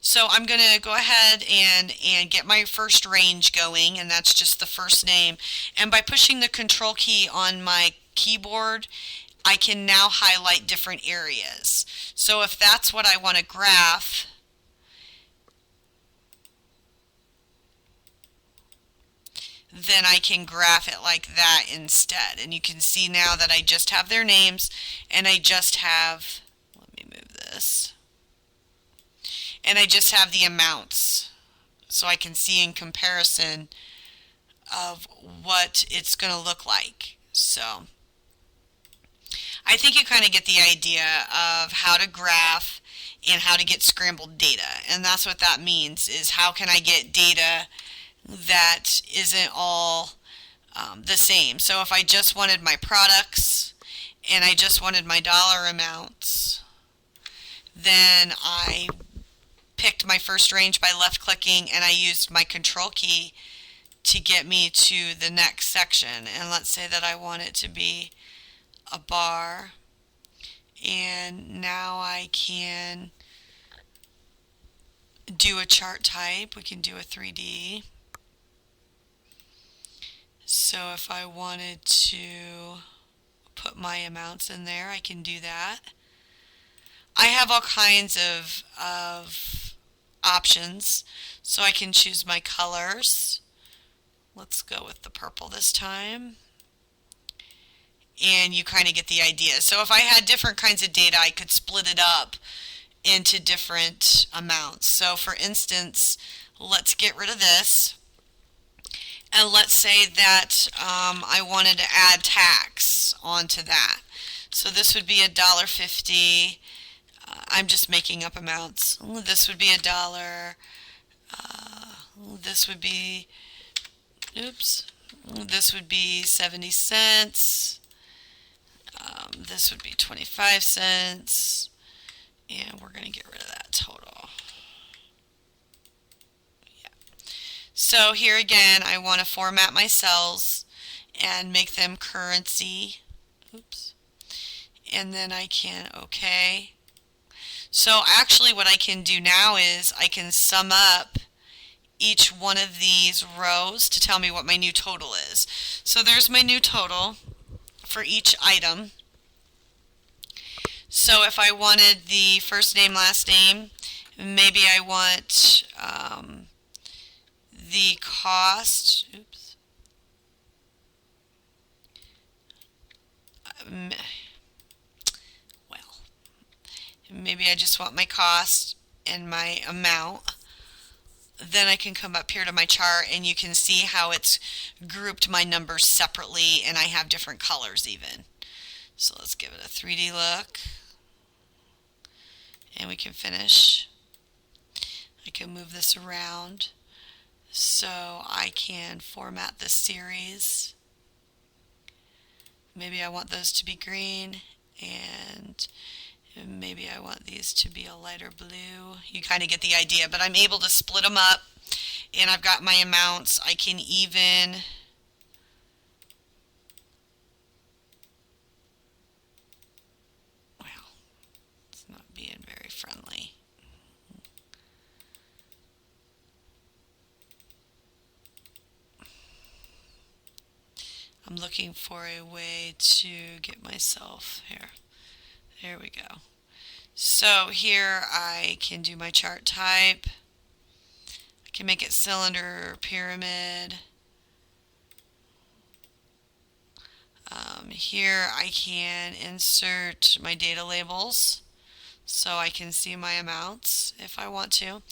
So I'm going to go ahead and get my first range going, and that's just the first name. And by pushing the control key on my keyboard, I can now highlight different areas. So if that's what I want to graph, then I can graph it like that instead. And you can see now that I just have their names, and I just have, let me move this, and I just have the amounts. So I can see in comparison of what it's going to look like. So I think you kind of get the idea of how to graph and how to get scrambled data. And that's what that means, is how can I get data that isn't all the same. So if I just wanted my products and I just wanted my dollar amounts, then I picked my first range by left clicking, and I used my control key to get me to the next section. And let's say that I want it to be a bar, and now I can do a chart type. We can do a 3D. So if I wanted to put my amounts in there, I can do that. I have all kinds of options, so I can choose my colors. Let's go with the purple this time. And you kind of get the idea. So if I had different kinds of data, I could split it up into different amounts. So for instance, let's get rid of this. And let's say that I wanted to add tax onto that. So this would be $1.50. I'm just making up amounts. This would be $1. This would be, oops, this would be 70 cents. This would be 25 cents. And we're going to get rid of that total. Yeah. So here again, I want to format my cells and make them currency. Oops. And then I can OK. So actually what I can do now is I can sum up each one of these rows to tell me what my new total is. So there's my new total for each item. So if I wanted the first name, last name, maybe I want the cost. Oops. Well, maybe I just want my cost and my amount. Then I can come up here to my chart and you can see how it's grouped my numbers separately, and I have different colors even. So let's give it a 3D look. And we can finish. I can move this around so I can format this series. Maybe I want those to be green, and maybe I want these to be a lighter blue. You kind of get the idea, but I'm able to split them up, and I've got my amounts. I can even being very friendly. I'm looking for a way to get myself here. There we go. So here I can do my chart type. I can make it cylinder or pyramid. Here I can insert my data labels, so I can see my amounts if I want to.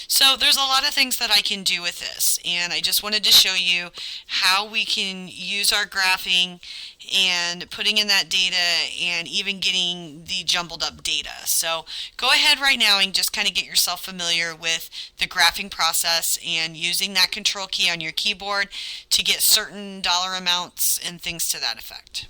So there's a lot of things that I can do with this, and I just wanted to show you how we can use our graphing and putting in that data and even getting the jumbled up data. So go ahead right now and just kind of get yourself familiar with the graphing process and using that control key on your keyboard to get certain dollar amounts and things to that effect.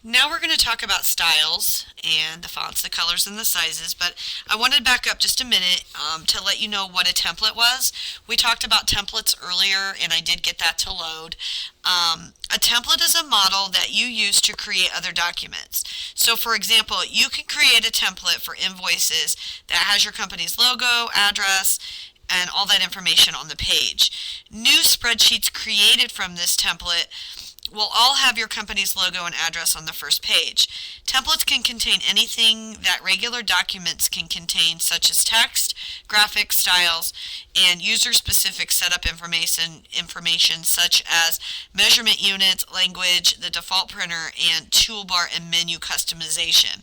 Now we're going to talk about styles and the fonts, the colors, and the sizes, but I wanted to back up just a minute to let you know what a template was. We talked about templates earlier, and I did get that to load. A template is a model that you use to create other documents. So for example, you can create a template for invoices that has your company's logo, address, and all that information on the page. New spreadsheets created from this template will all have your company's logo and address on the first page. Templates can contain anything that regular documents can contain, such as text, graphics, styles, and user-specific setup information such as measurement units, language, the default printer, and toolbar and menu customization.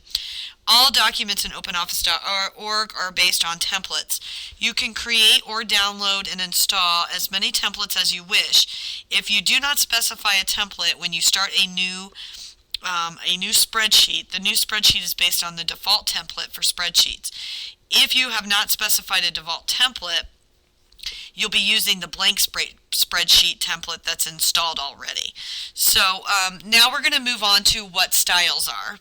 All documents in OpenOffice.org are based on templates. You can create or download and install as many templates as you wish. If you do not specify a template when you start a new spreadsheet, the new spreadsheet is based on the default template for spreadsheets. If you have not specified a default template, you'll be using the blank spreadsheet template that's installed already. So now we're going to move on to what styles are.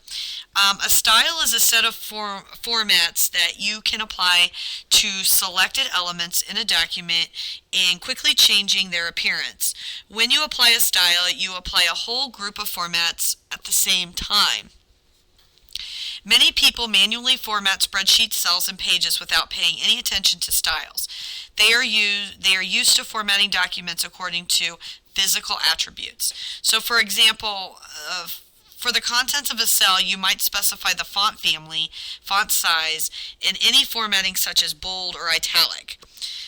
A style is a set of formats that you can apply to selected elements in a document and quickly changing their appearance. When you apply a style, you apply a whole group of formats at the same time. Many people manually format spreadsheets, cells, and pages without paying any attention to styles. They are used to formatting documents according to physical attributes. So for example, for the contents of a cell, you might specify the font family, font size, and any formatting such as bold or italic.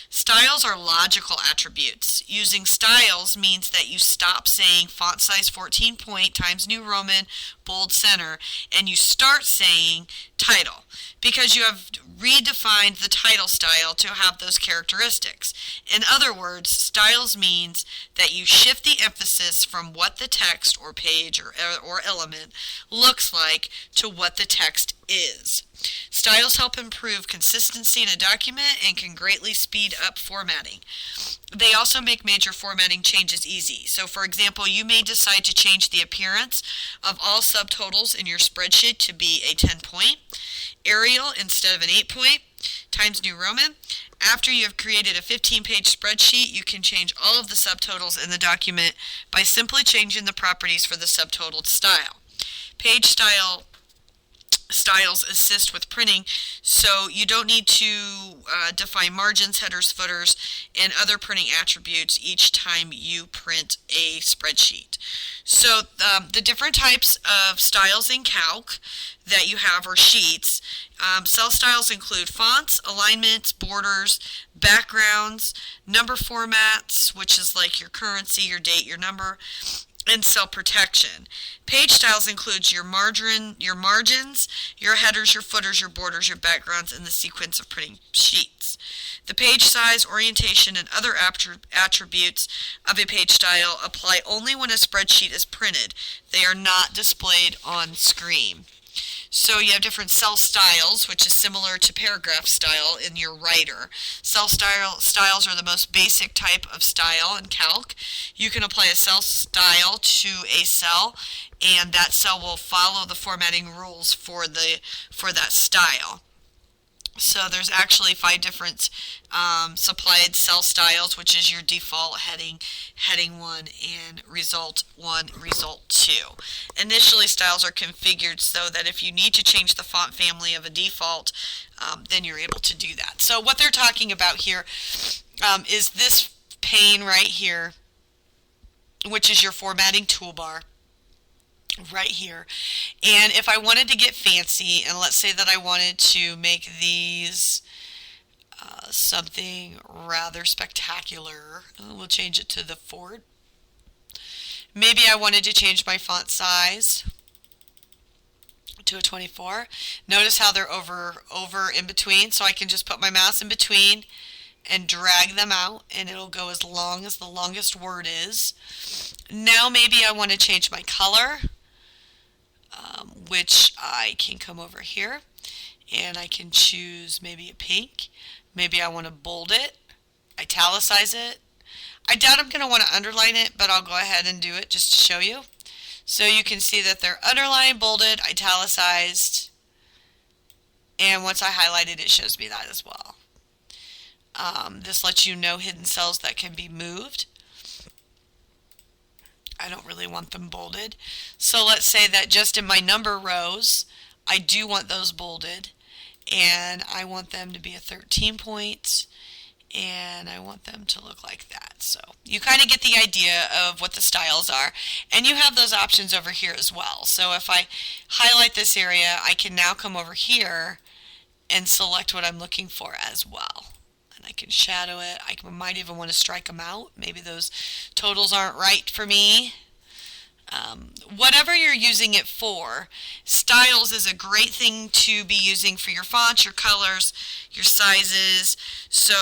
Styles are logical attributes. Using styles means that you stop saying font size 14 point Times New Roman bold center and you start saying title, because you have redefined the title style to have those characteristics. In other words, styles means that you shift the emphasis from what the text or page or element looks like to what the text is. Styles help improve consistency in a document and can greatly speed up formatting. They also make major formatting changes easy. So for example, you may decide to change the appearance of all subtotals in your spreadsheet to be a 10 point, Arial instead of an 8 point, Times New Roman. After you have created a 15-page spreadsheet, you can change all of the subtotals in the document by simply changing the properties for the subtotaled style. Page style styles assist with printing, so you don't need to define margins, headers, footers, and other printing attributes each time you print a spreadsheet. So the different types of styles in Calc that you have are sheets. Cell styles include fonts, alignments, borders, backgrounds, number formats, which is like your currency, your date, your number, and cell protection. Page styles includes your margins, your headers, your footers, your borders, your backgrounds, and the sequence of printing sheets. The page size, orientation, and other attributes of a page style apply only when a spreadsheet is printed. They are not displayed on screen. So you have different cell styles, which is similar to paragraph style in your writer. Cell styles are the most basic type of style in Calc. You can apply a cell style to a cell, and that cell will follow the formatting rules for that style. So there's actually 5 different supplied cell styles, which is your default heading, heading 1, and result 1, result 2. Initially, styles are configured so that if you need to change the font family of a default, then you're able to do that. So what they're talking about here is this pane right here, which is your formatting toolbar. Right here. And if I wanted to get fancy, and let's say that I wanted to make these something rather spectacular, we'll change it to the Ford. Maybe I wanted to change my font size to a 24. Notice how they're over in between, so I can just put my mouse in between and drag them out, and it'll go as long as the longest word is. Now maybe I want to change my color, which I can come over here and I can choose maybe a pink. Maybe I want to bold it, italicize it. I doubt I'm going to want to underline it, but I'll go ahead and do it just to show you. So you can see that they're underlined, bolded, italicized, and once I highlight it, it shows me that as well. This lets you know hidden cells that can be moved. I don't really want them bolded. So let's say that just in my number rows, I do want those bolded, and I want them to be a 13 points, and I want them to look like that. So you kind of get the idea of what the styles are, and you have those options over here as well. So if I highlight this area, I can now come over here and select what I'm looking for as well. I can shadow it. I might even want to strike them out. Maybe those totals aren't right for me. Whatever you're using it for, styles is a great thing to be using for your fonts, your colors, your sizes. So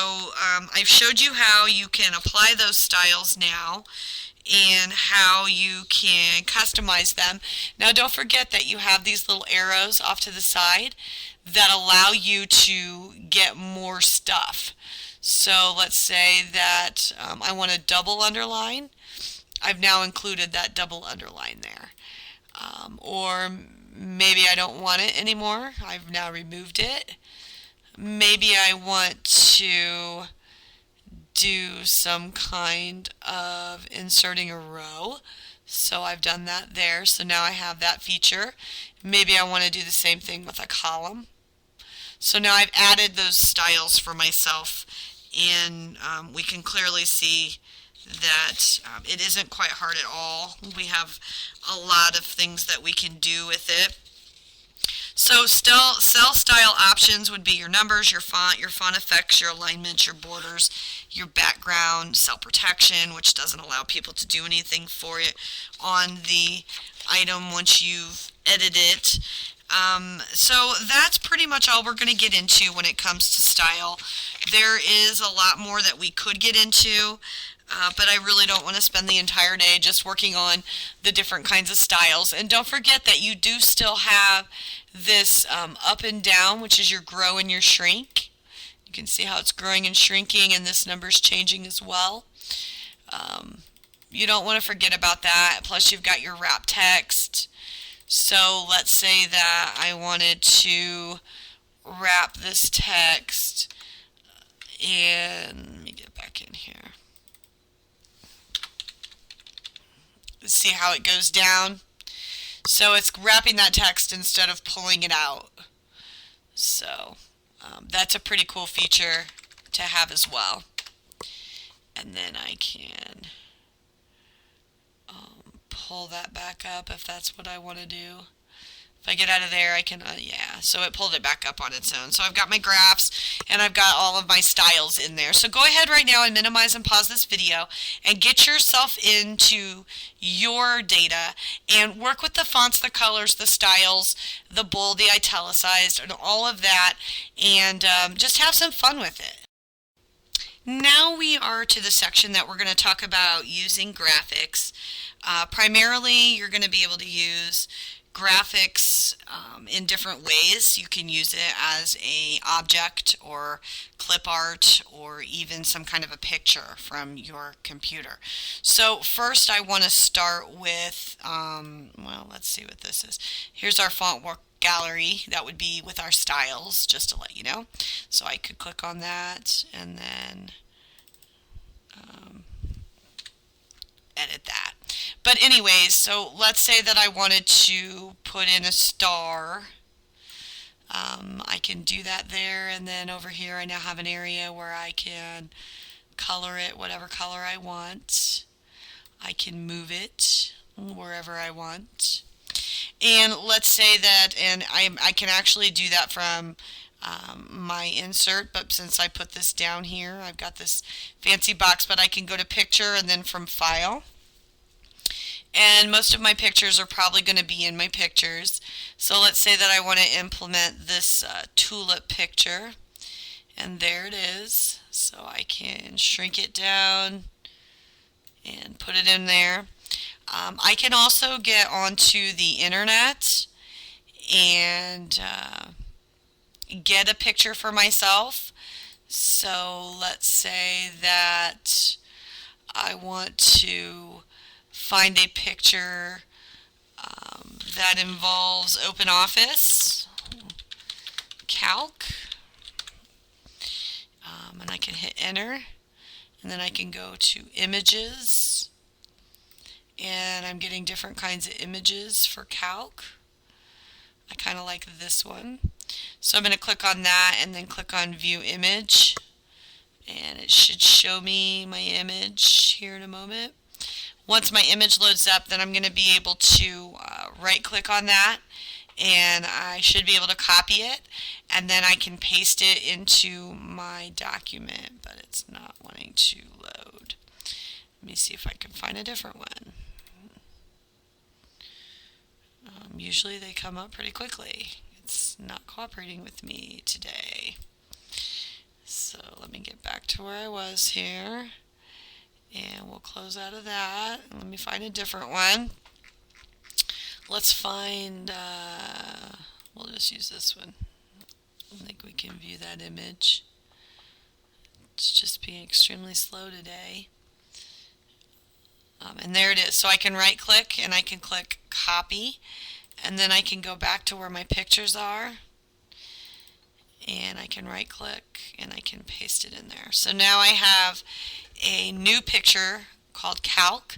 I've showed you how you can apply those styles now and how you can customize them. Now don't forget that you have these little arrows off to the side that allow you to get more stuff. So let's say that I want a double underline. I've now included that double underline there. Or maybe I don't want it anymore. I've now removed it. Maybe I want to do some kind of inserting a row. So I've done that there. So now I have that feature. Maybe I want to do the same thing with a column. So now I've added those styles for myself, and we can clearly see that it isn't quite hard at all. We have a lot of things that we can do with it. So cell style options would be your numbers, your font effects, your alignments, your borders, your background, cell protection, which doesn't allow people to do anything for it on the item once you've edited it. So that's pretty much all we're going to get into when it comes to style. There is a lot more that we could get into, but I really don't want to spend the entire day just working on the different kinds of styles. And don't forget that you do still have this up and down, which is your grow and your shrink. You can see how it's growing and shrinking, and this number's changing as well. You don't want to forget about that. Plus you've got your wrap text. So let's say that I wanted to wrap this text, and let me get back in here. See how it goes down? So it's wrapping that text instead of pulling it out. So that's a pretty cool feature to have as well. And then I can pull that back up if that's what I want to do. If I get out of there, I can, yeah, so it pulled it back up on its own. So I've got my graphs, and I've got all of my styles in there. So go ahead right now and minimize and pause this video, and get yourself into your data, and work with the fonts, the colors, the styles, the bold, the italicized, and all of that, and just have some fun with it. Now we are to the section that we're going to talk about using graphics. Primarily, you're going to be able to use graphics in different ways. You can use it as a object or clip art or even some kind of a picture from your computer. So first I want to start with, well, let's see what this is. Here's our font work gallery. That would be with our styles, just to let you know. So I could click on that and then edit that. But anyways, so let's say that I wanted to put in a star. I can do that there, and then over here I now have an area where I can color it whatever color I want. I can move it wherever I want. And let's say that, and I can actually do that from my insert, but since I put this down here, I've got this fancy box, but I can go to picture and then from file. And most of my pictures are probably going to be in my pictures. So let's say that I want to implement this tulip picture, and there it is. So I can shrink it down and put it in there. I can also get onto the internet and get a picture for myself. So let's say that I want to find a picture that involves OpenOffice, Calc, and I can hit enter, and then I can go to images, and I'm getting different kinds of images for Calc. I kind of like this one. So I'm going to click on that and then click on view image, and it should show me my image here in a moment. Once my image loads up, then I'm going to be able to right click on that, and I should be able to copy it, and then I can paste it into my document, but it's not wanting to load. Let me see if I can find a different one. Usually they come up pretty quickly. It's not cooperating with me today. So let me get back to where I was here. And we'll close out of that. Let me find a different one. Let's find, we'll just use this one. I think we can view that image. It's just being extremely slow today. And there it is. So I can right click and I can click copy. And then I can go back to where my pictures are. And I can right click and I can paste it in there. So now I have a new picture called Calc.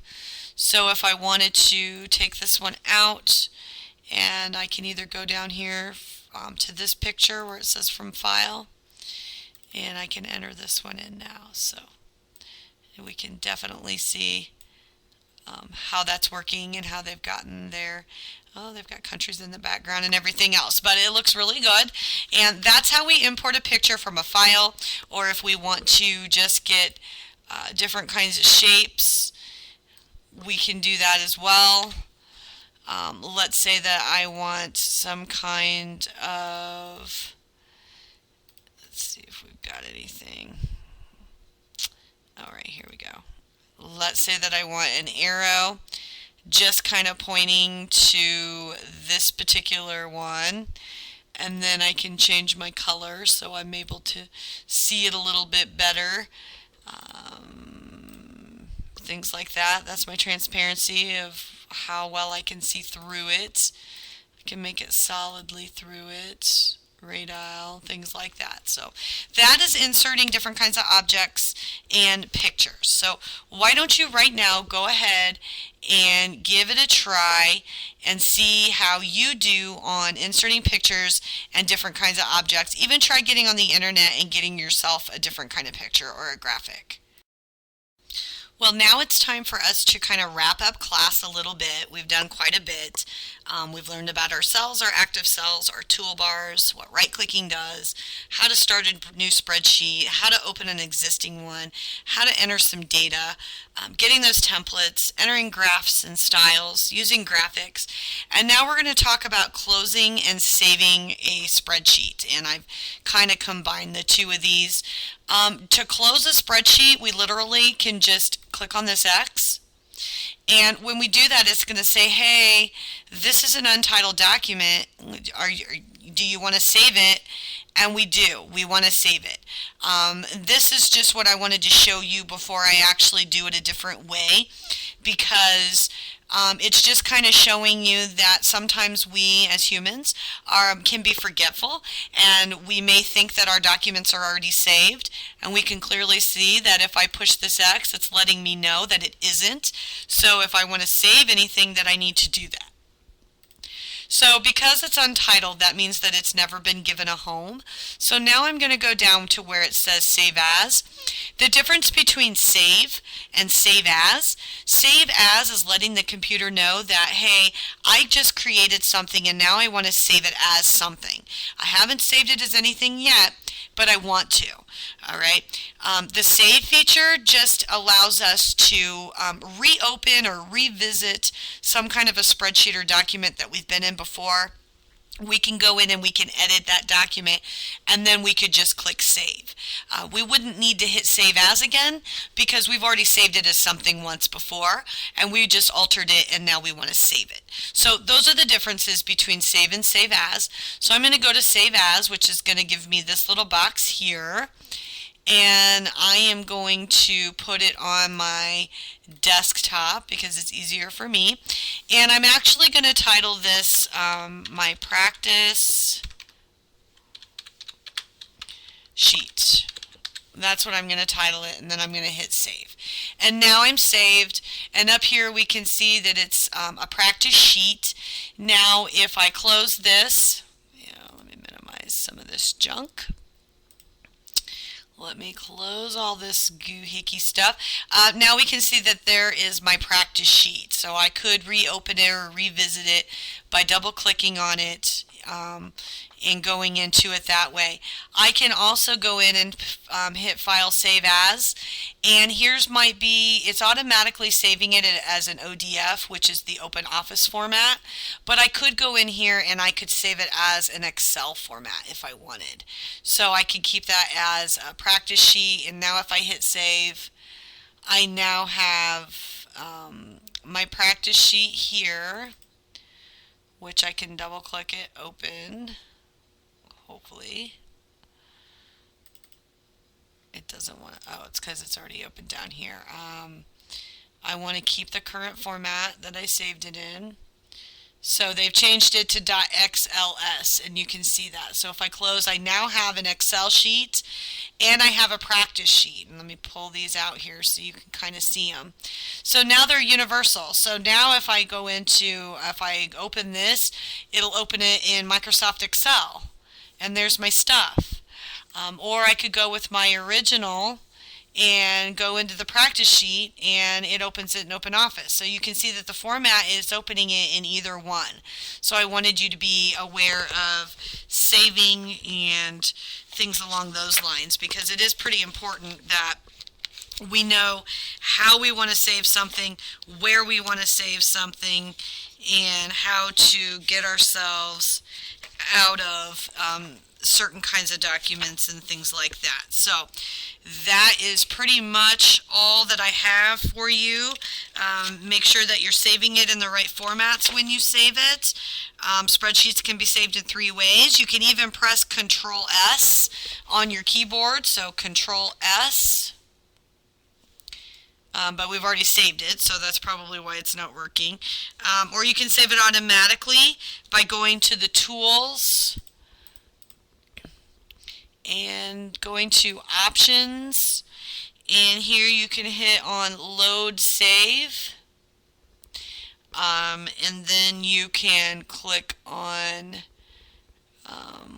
So if I wanted to take this one out, and I can either go down here to this picture where it says from file, and I can enter this one in now. So we can definitely see how that's working and how they've gotten there. Oh, they've got countries in the background and everything else, but it looks really good. And that's how we import a picture from a file, or if we want to just get different kinds of shapes, we can do that as well. Let's say that I want some kind of, let's see if we've got anything. All right, here we go. Let's say that I want an arrow just kind of pointing to this particular one, and then I can change my color so I'm able to see it a little bit better. Things like that. That's my transparency of how well I can see through it. I can make it solidly through it radial, things like that. So that is inserting different kinds of objects and pictures. So why don't you right now go ahead and give it a try and see how you do on inserting pictures and different kinds of objects. Even try getting on the internet and getting yourself a different kind of picture or a graphic. Well, now it's time for us to kind of wrap up class a little bit. We've done quite a bit. We've learned about our cells, our active cells, our toolbars, what right-clicking does, how to start a new spreadsheet, how to open an existing one, how to enter some data, getting those templates, entering graphs and styles, using graphics. And now we're going to talk about closing and saving a spreadsheet. And I've kind of combined the two of these. To close a spreadsheet, we literally can just click on this X. And when we do that, it's going to say, hey, this is an untitled document. Do you want to save it? And we do. We want to save it. This is just what I wanted to show you before I actually do it a different way, because it's just kind of showing you that sometimes we as humans can be forgetful, and we may think that our documents are already saved, and we can clearly see that if I push this X, it's letting me know that it isn't. So if I want to save anything, that I need to do that. So because it's untitled, that means that it's never been given a home. So now I'm going to go down to where it says Save As. The difference between save and save as is letting the computer know that, hey, I just created something and now I want to save it as something. I haven't saved it as anything yet, but I want to. All right. The save feature just allows us to reopen or revisit some kind of a spreadsheet or document that we've been in before. We can go in and we can edit that document, and then we could just click save. We wouldn't need to hit save as again because we've already saved it as something once before, and we just altered it and now we want to save it. So those are the differences between save and save as. So I'm going to go to save as, which is going to give me this little box here. And I am going to put it on my desktop because it's easier for me. And I'm actually going to title this my practice sheet. That's what I'm going to title it, and then I'm going to hit save. And now I'm saved, and up here we can see that it's a practice sheet. Now if I close this, let me minimize some of this junk. Let me close all this goohickey stuff. Now we can see that there is my practice sheet. So I could reopen it or revisit it by double clicking on it and going into it that way. I can also go in and hit File Save As, and here's it's automatically saving it as an ODF, which is the Open Office format, but I could go in here and I could save it as an Excel format if I wanted. So I could keep that as a practice sheet, and now if I hit save, I now have my practice sheet here, which I can double click it, open. Hopefully it doesn't want to, it's because it's already open down here. I want to keep the current format that I saved it in. So they've changed it to .xls, and you can see that. So if I close, I now have an Excel sheet and I have a practice sheet. And let me pull these out here so you can kind of see them. So now they're universal. So now if I open this, it'll open it in Microsoft Excel. And there's my stuff. Or I could go with my original and go into the practice sheet, and it opens it in Open Office. So you can see that the format is opening it in either one. So I wanted you to be aware of saving and things along those lines, because it is pretty important that we know how we want to save something, where we want to save something, and how to get ourselves out of certain kinds of documents and things like that. So that is pretty much all that I have for you. Make sure that you're saving it in the right formats when you save it. Spreadsheets can be saved in 3 ways. You can even press Control S on your keyboard, so Control S. But we've already saved it, so that's probably why it's not working. Or you can save it automatically by going to the Tools and going to Options, and here you can hit on Load Save, and then you can click on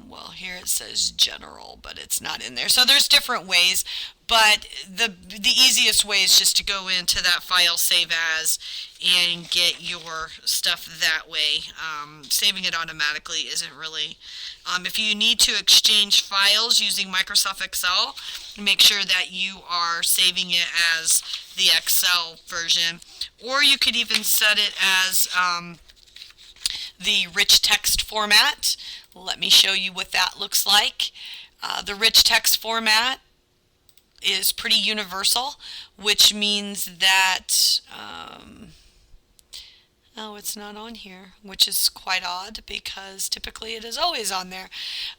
well, here it says general, but it's not in there. So there's different ways, but the easiest way is just to go into that file, save as, and get your stuff that way. Saving it automatically isn't really. If you need to exchange files using Microsoft Excel, make sure that you are saving it as the Excel version, or you could even set it as the rich text format. Let me show you what that looks like. The rich text format is pretty universal, which means that, oh, it's not on here, which is quite odd because typically it is always on there.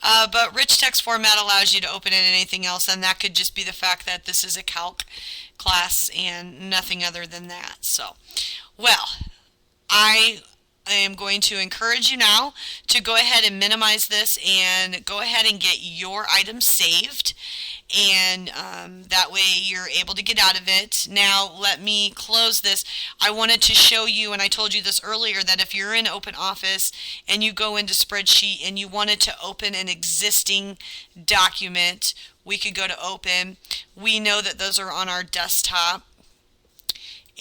But rich text format allows you to open it in anything else, and that could just be the fact that this is a calc class and nothing other than that. So, well, I am going to encourage you now to go ahead and minimize this and go ahead and get your items saved, and that way you're able to get out of it. Now let me close this. I wanted to show you, and I told you this earlier, that if you're in OpenOffice and you go into Spreadsheet and you wanted to open an existing document, we could go to Open. We know that those are on our desktop,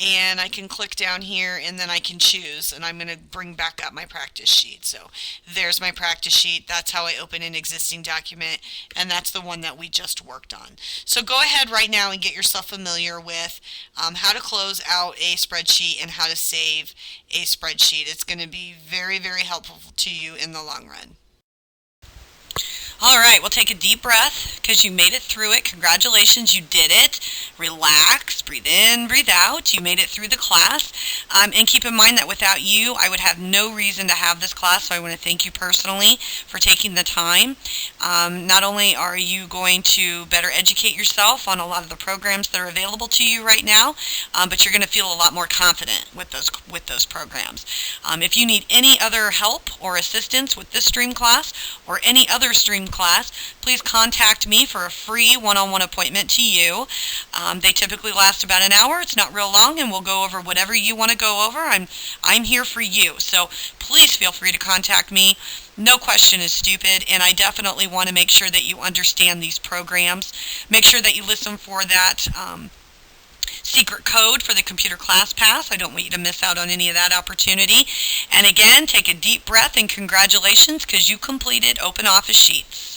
and I can click down here and then I can choose, and I'm going to bring back up my practice sheet. So there's my practice sheet. That's how I open an existing document, and that's the one that we just worked on. So go ahead right now and get yourself familiar with how to close out a spreadsheet and how to save a spreadsheet. It's going to be very, very helpful to you in the long run. All right, we'll take a deep breath because you made it through it. Congratulations, you did it. Relax, breathe in, breathe out. You made it through the class. And keep in mind that without you, I would have no reason to have this class, so I want to thank you personally for taking the time. Not only are you going to better educate yourself on a lot of the programs that are available to you right now, but you're going to feel a lot more confident with those programs. If you need any other help or assistance with this stream class or any other stream class, please contact me for a free one-on-one appointment to you. They typically last about an hour. It's not real long, and we'll go over whatever you want to go over. I'm here for you, so please feel free to contact me. No question is stupid, and I definitely want to make sure that you understand these programs. Make sure that you listen for that secret code for the computer class pass. I don't want you to miss out on any of that opportunity. And again, take a deep breath and congratulations because you completed OpenOffice Sheets.